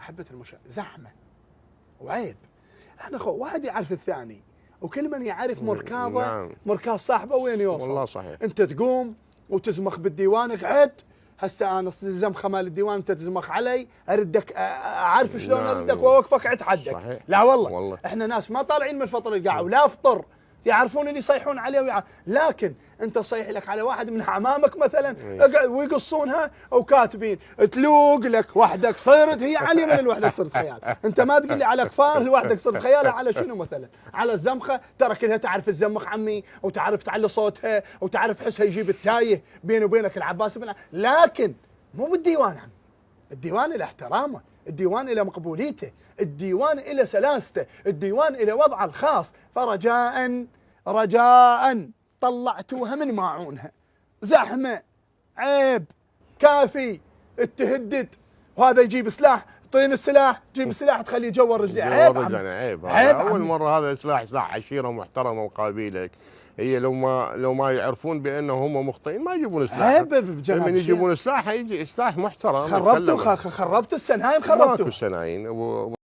حبة زحمة وعيب. احنا واحد يعرف الثاني، وكل من يعرف مركاضه نعم. مركاض صاحبه وين يوصل. والله صحيح. انت تقوم وتزمخ بالديوان، قعد هسه انا الزمخه مال الديوان انت تزمخ علي، اردك اعرف شلون نعم. اردك واوقفك اتحدك. صحيح. لا والله. والله احنا ناس ما طالعين من الفطر القاع ولا افطر، يعرفون اللي يصيحون عليه لكن انت صيح لك على واحد من امامك مثلا اقعد ويقصونها وكاتبين تلوق لك وحدك صرت، هي علي من الوحدك صرت خيال. انت ما تقول لي على كفار الوحدك صرت خيالها على شنو مثلا؟ على الزمخه، ترى كلها تعرف تزمخ عمي وتعرف تعلي صوتها وتعرف حسها يجيب التايه بيني وبينك العباس بن لكن مو بالديوان عم. الديوان له احترامه، الديوان له مقبوليته، الديوان له سلاسته، الديوان له وضعه الخاص. فرجاء طلعتوها من ماعونها. زحمه، عيب، كافي، التهدد، وهذا يجيب سلاح، طين السلاح، جيب السلاح تخليه يجور رجليه. عيب عيب. عيب اول مره هذا سلاح عشيره محترمه وقابيلك. هي لو ما يعرفون بانه هم مخطئين ما يجيبون سلاح. عيب بجنب من يجيبون سلاح يجي سلاح محترم. خربتوا السناين، خربتوا السناين